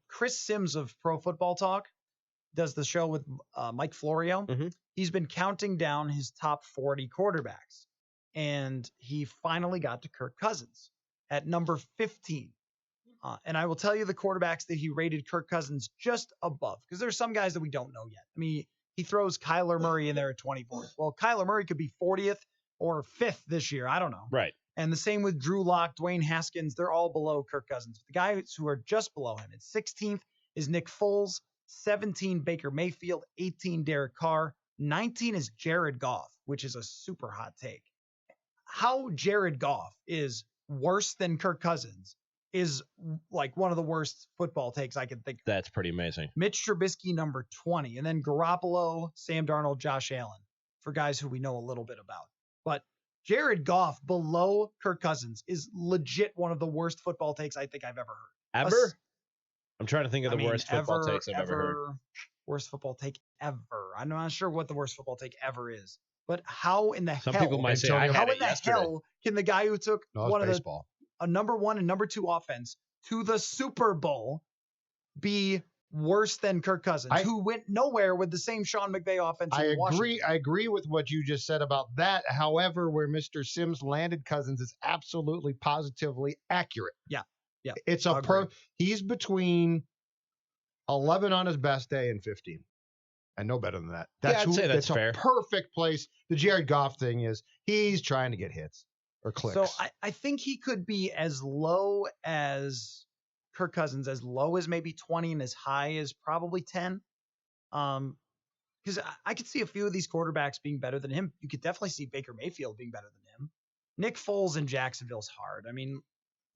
Chris Sims of Pro Football Talk does the show with Mike Florio. Mm-hmm. He's been counting down his top 40 quarterbacks, and he finally got to Kirk Cousins at number 15. And I will tell you the quarterbacks that he rated Kirk Cousins just above, because there's some guys that we don't know yet. I mean, he throws Kyler Murray in there at 24th. Well, Kyler Murray could be 40th or 5th this year. I don't know. Right. And the same with Drew Lock, Dwayne Haskins. They're all below Kirk Cousins. The guys who are just below him at 16th is Nick Foles, 17 Baker Mayfield, 18 Derek Carr, 19 is Jared Goff, which is a super hot take. How Jared Goff is worse than Kirk Cousins is like one of the worst football takes I can think of. That's pretty amazing. Mitch Trubisky, number 20, and then Garoppolo, Sam Darnold, Josh Allen, for guys who we know a little bit about. But Jared Goff below Kirk Cousins is legit one of the worst football takes I think I've ever heard. Ever? I'm trying to think of the worst football takes I've ever heard. Worst football take ever. I'm not sure what the worst football take ever is. But how in the Some hell? people might say I had how it in the yesterday. hell can the guy who took one of baseball. a number 1 and number 2 offense to the Super Bowl be worse than Kirk Cousins, who went nowhere with the same Sean McVay offense? I agree with what you just said about that. However, where Mr. Sims landed Cousins is absolutely positively accurate. Yeah. It's he's between 11 on his best day and 15. And no better than that. I'd say that's fair. A perfect place. The Jared Goff thing is he's trying to get hits or clicks. So I think he could be as low as Kirk Cousins, as low as maybe 20 and as high as probably 10. Because I could see a few of these quarterbacks being better than him. You could definitely see Baker Mayfield being better than him. Nick Foles in Jacksonville's hard. I mean,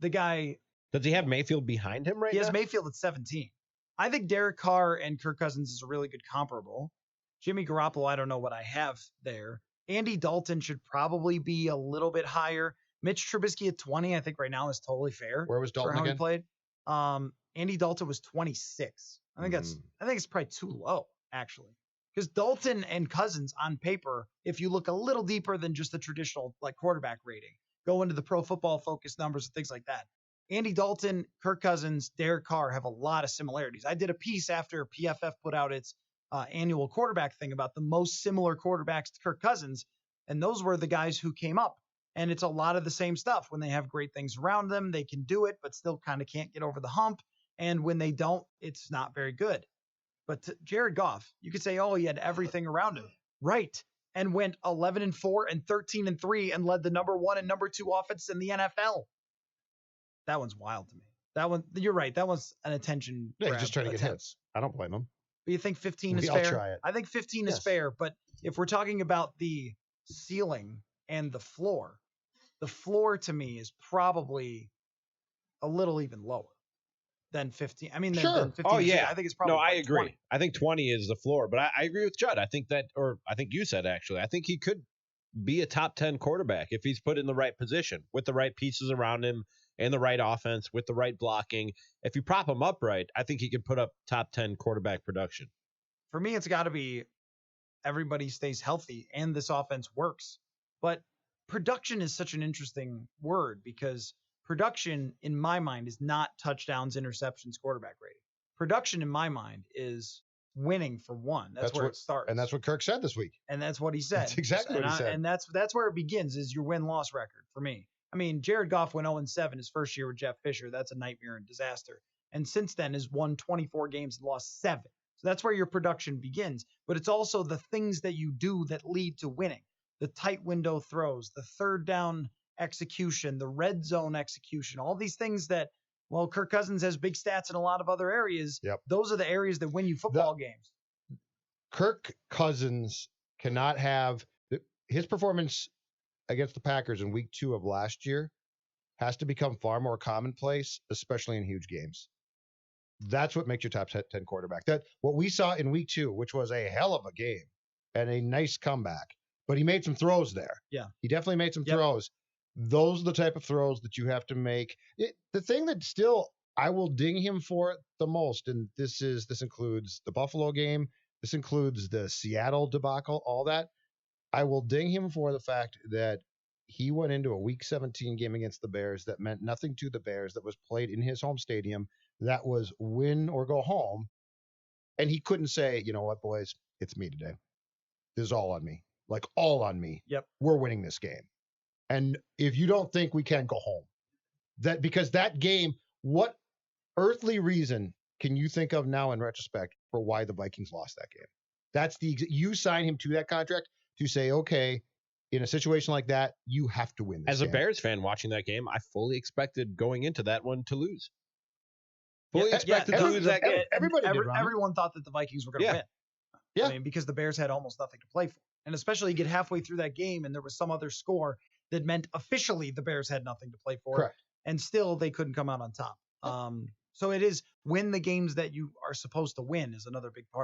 the guy... Does he have Mayfield behind him right now? He has Mayfield at 17. I think Derek Carr and Kirk Cousins is a really good comparable. Jimmy Garoppolo, I don't know what I have there. Andy Dalton should probably be a little bit higher. Mitch Trubisky at 20, I think right now is totally fair. Where was Dalton for how again? He played. Andy Dalton was 26. I think it's probably too low, actually. Because Dalton and Cousins on paper, if you look a little deeper than just the traditional like quarterback rating, go into the Pro Football Focus numbers and things like that. Andy Dalton, Kirk Cousins, Derek Carr have a lot of similarities. I did a piece after PFF put out its annual quarterback thing about the most similar quarterbacks to Kirk Cousins, and those were the guys who came up. And it's a lot of the same stuff. When they have great things around them, they can do it, but still kind of can't get over the hump. And when they don't, it's not very good. But to Jared Goff, you could say, oh, he had everything around him. Right. And went 11-4 and 13-3 and led the number 1 and number 2 offense in the NFL. That one's wild to me. That one, you're right. That one's an attention. Yeah, he's just trying to get hits. I don't blame him. But you think 15 is I'll fair? try it. I think 15 is fair. But if we're talking about the ceiling and the floor to me is probably a little even lower than 15. I mean, Sure. than 15. Oh, yeah. I think it's probably. No, I agree. 20. I think 20 is the floor, but I agree with Judd. I think you said, actually, I think he could be a top 10 quarterback if he's put in the right position with the right pieces around him and the right offense with the right blocking. If you prop him up right, I think he could put up top 10 quarterback production. For me, it's got to be everybody stays healthy and this offense works. But production is such an interesting word because production, in my mind, is not touchdowns, interceptions, quarterback rating. Production, in my mind, is winning for one. That's where it starts. And that's what Kirk said this week. And that's what he said. That's exactly what he said. And that's where it begins, is your win-loss record for me. I mean, Jared Goff went 0-7 his first year with Jeff Fisher. That's a nightmare and disaster. And since then has won 24 games and lost 7. So that's where your production begins. But it's also the things that you do that lead to winning. The tight window throws, the third down execution, the red zone execution, all these things that, well, Kirk Cousins has big stats in a lot of other areas. Yep. Those are the areas that win you football games. Kirk Cousins cannot have his performance against the Packers in week 2 of last year has to become far more commonplace, especially in huge games. That's what makes your top 10 quarterback. That what we saw in week 2, which was a hell of a game and a nice comeback, but he made some throws there. Yeah. He definitely made some throws. Those are the type of throws that you have to make. The thing that still I will ding him for it the most, and this includes the Buffalo game, this includes the Seattle debacle, all that. I will ding him for the fact that he went into a Week 17 game against the Bears that meant nothing to the Bears, that was played in his home stadium, that was win or go home. And he couldn't say, you know what, boys, it's me today. This is all on me. Like all on me. Yep. We're winning this game. And if you don't think we can, go home. Because that game, what earthly reason can you think of now in retrospect for why the Vikings lost that game? You sign him to that contract to say, okay, in a situation like that, you have to win this As game. a Bears fan watching that game, I fully expected going into that one to lose. Fully expected to lose that game. Everyone thought that the Vikings were going to win. Yeah. I mean, because the Bears had almost nothing to play for. And especially get halfway through that game and there was some other score that meant officially the Bears had nothing to play for. Correct. And still they couldn't come out on top. So it is win the games that you are supposed to win is another big part.